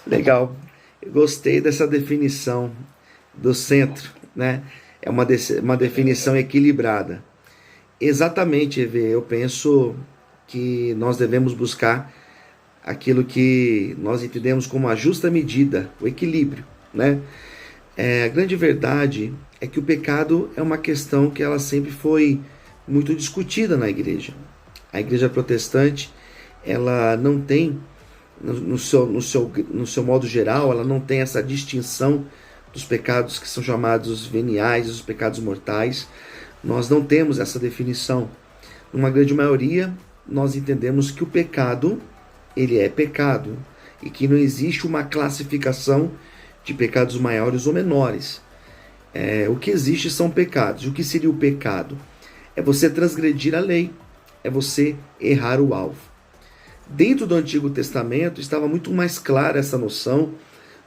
Legal. Eu gostei dessa definição do centro, né? É uma definição equilibrada. Exatamente, EV. Eu penso que nós devemos buscar aquilo que nós entendemos como a justa medida, o equilíbrio, né? A grande verdade é que o pecado é uma questão que ela sempre foi muito discutida na igreja. A igreja protestante, ela não tem, no seu modo geral, ela não tem essa distinção dos pecados que são chamados veniais, os pecados mortais. Nós não temos essa definição. Numa grande maioria, nós entendemos que o pecado, ele é pecado, e que não existe uma classificação de pecados maiores ou menores. O que existe são pecados. O que seria o pecado? É você transgredir a lei, é você errar o alvo. Dentro do Antigo Testamento estava muito mais clara essa noção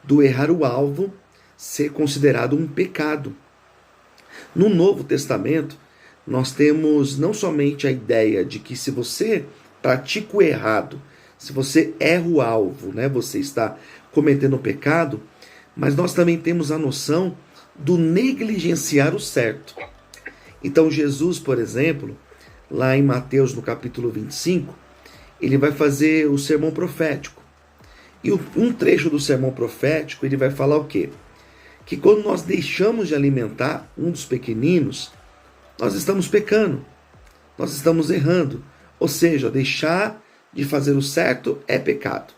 do errar o alvo ser considerado um pecado. No Novo Testamento, nós temos não somente a ideia de que se você pratica o errado, se você erra o alvo, né, você está cometendo um pecado, mas nós também temos a noção do negligenciar o certo. Então Jesus, por exemplo, lá em Mateus, no capítulo 25, ele vai fazer o sermão profético. E um trecho do sermão profético, ele vai falar o quê? Que quando nós deixamos de alimentar um dos pequeninos, nós estamos pecando, nós estamos errando. Ou seja, deixar de fazer o certo é pecado.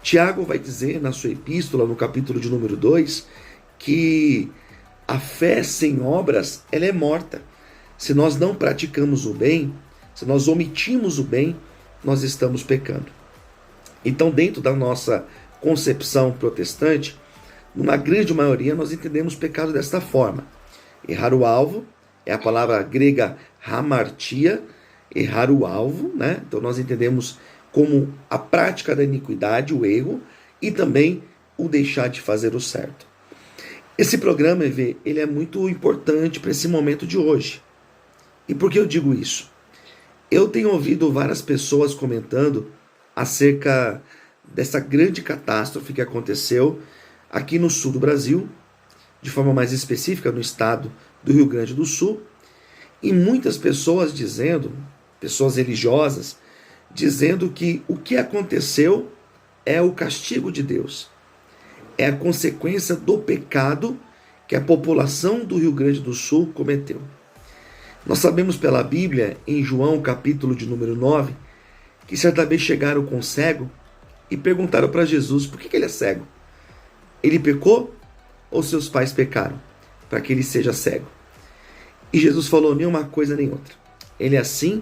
Tiago vai dizer na sua epístola, no capítulo de número 2, que a fé sem obras, ela é morta. Se nós não praticamos o bem, se nós omitimos o bem, nós estamos pecando. Então, dentro da nossa concepção protestante, numa grande maioria, nós entendemos pecado desta forma. Errar o alvo, é a palavra grega hamartia, errar o alvo, né? Então nós entendemos como a prática da iniquidade, o erro, e também o deixar de fazer o certo. Esse programa, EV, ele é muito importante para esse momento de hoje. E por que eu digo isso? Eu tenho ouvido várias pessoas comentando acerca dessa grande catástrofe que aconteceu aqui no sul do Brasil, de forma mais específica no estado do Rio Grande do Sul, e muitas pessoas dizendo, pessoas religiosas, dizendo que o que aconteceu é o castigo de Deus. É a consequência do pecado que a população do Rio Grande do Sul cometeu. Nós sabemos pela Bíblia, em João, capítulo de número 9, que certa vez chegaram com um cego e perguntaram para Jesus por que ele é cego. Ele pecou ou seus pais pecaram para que ele seja cego? E Jesus falou, nem uma coisa nem outra. Ele é assim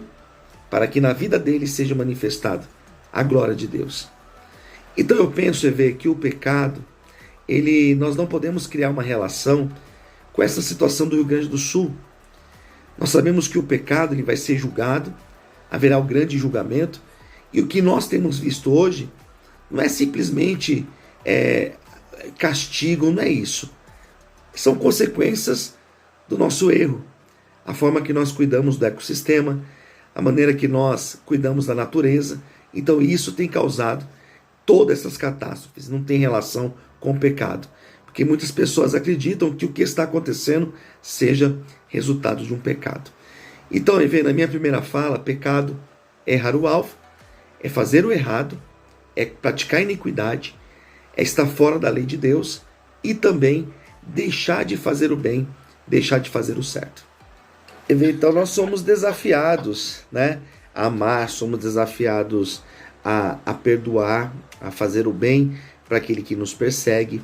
para que na vida dele seja manifestado a glória de Deus. Então eu penso, EV, que o pecado, nós não podemos criar uma relação com essa situação do Rio Grande do Sul. Nós sabemos que o pecado ele vai ser julgado, haverá o grande julgamento, e o que nós temos visto hoje não é simplesmente castigo, não é isso. São consequências do nosso erro. A forma que nós cuidamos do ecossistema, a maneira que nós cuidamos da natureza. Então isso tem causado todas essas catástrofes. Não tem relação com o pecado. Porque muitas pessoas acreditam que o que está acontecendo seja resultado de um pecado. Então, na minha primeira fala, pecado é errar o alvo, é fazer o errado, é praticar a iniquidade, é estar fora da lei de Deus e também deixar de fazer o bem, deixar de fazer o certo. Então nós somos desafiados, né, a amar, somos desafiados a perdoar, a fazer o bem para aquele que nos persegue,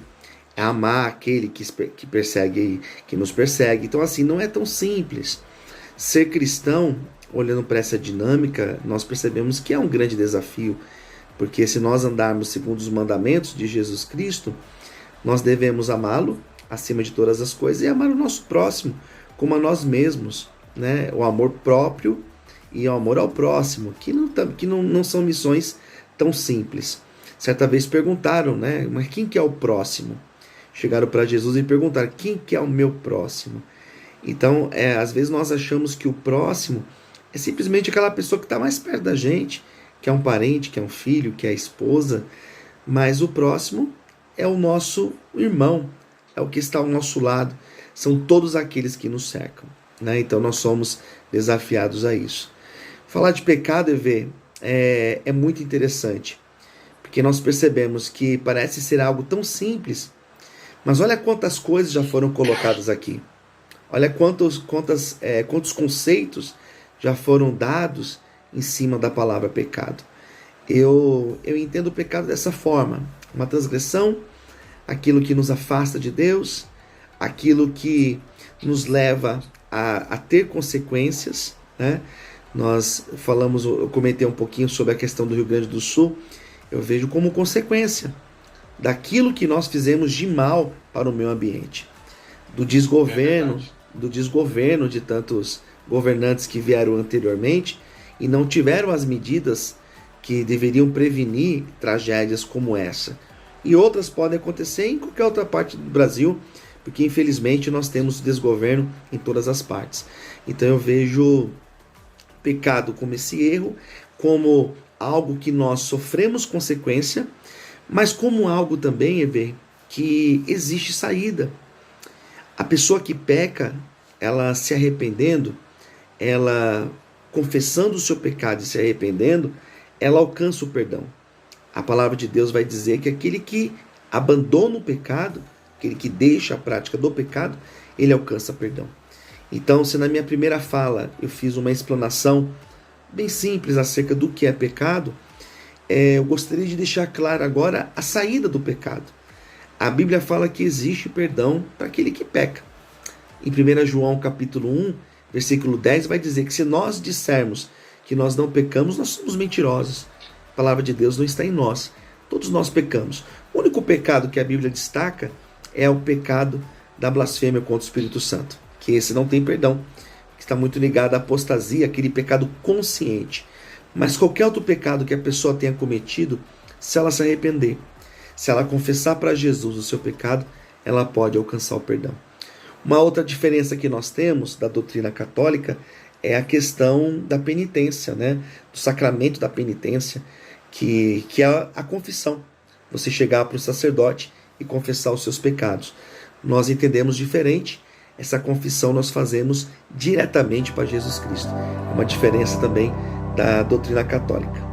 a amar aquele que persegue, que nos persegue. Então assim, não é tão simples. Ser cristão, olhando para essa dinâmica, nós percebemos que é um grande desafio, porque se nós andarmos segundo os mandamentos de Jesus Cristo, nós devemos amá-lo acima de todas as coisas e amar o nosso próximo como a nós mesmos, né? O amor próprio e o amor ao próximo, que não são missões tão simples. Certa vez perguntaram, né? Mas quem que é o próximo? Chegaram para Jesus e perguntaram, quem que é o meu próximo? Então, às vezes nós achamos que o próximo é simplesmente aquela pessoa que está mais perto da gente, que é um parente, que é um filho, que é a esposa, mas o próximo é o nosso irmão, é o que está ao nosso lado, são todos aqueles que nos cercam, né? Então nós somos desafiados a isso. Falar de pecado, EV, é muito interessante, porque nós percebemos que parece ser algo tão simples, mas olha quantas coisas já foram colocadas aqui. Olha quantos conceitos já foram dados em cima da palavra pecado. Eu entendo o pecado dessa forma: uma transgressão, aquilo que nos afasta de Deus, aquilo que nos leva a ter consequências, né? Eu comentei um pouquinho sobre a questão do Rio Grande do Sul. Eu vejo como consequência daquilo que nós fizemos de mal para o meio ambiente, do desgoverno de tantos governantes que vieram anteriormente e não tiveram as medidas que deveriam prevenir tragédias como essa. E outras podem acontecer em qualquer outra parte do Brasil, porque infelizmente nós temos desgoverno em todas as partes. Então eu vejo pecado como esse erro, como algo que nós sofremos consequência, mas como algo também, Ever, que existe saída. A pessoa que peca, ela se arrependendo, ela confessando o seu pecado e se arrependendo, ela alcança o perdão. A palavra de Deus vai dizer que aquele que abandona o pecado, aquele que deixa a prática do pecado, ele alcança perdão. Então, se na minha primeira fala eu fiz uma explanação bem simples acerca do que é pecado, eu gostaria de deixar claro agora a saída do pecado. A Bíblia fala que existe perdão para aquele que peca. Em 1 João capítulo 1, versículo 10, vai dizer que se nós dissermos que nós não pecamos, nós somos mentirosos. A palavra de Deus não está em nós. Todos nós pecamos. O único pecado que a Bíblia destaca é o pecado da blasfêmia contra o Espírito Santo, que esse não tem perdão, que está muito ligado à apostasia, aquele pecado consciente. Mas qualquer outro pecado que a pessoa tenha cometido, se ela se arrepender, se ela confessar para Jesus o seu pecado, ela pode alcançar o perdão. Uma outra diferença que nós temos da doutrina católica é a questão da penitência, né? Do sacramento da penitência, que é a confissão. Você chegar para o sacerdote e confessar os seus pecados. Nós entendemos diferente. Essa confissão nós fazemos diretamente para Jesus Cristo. É uma diferença também da doutrina católica.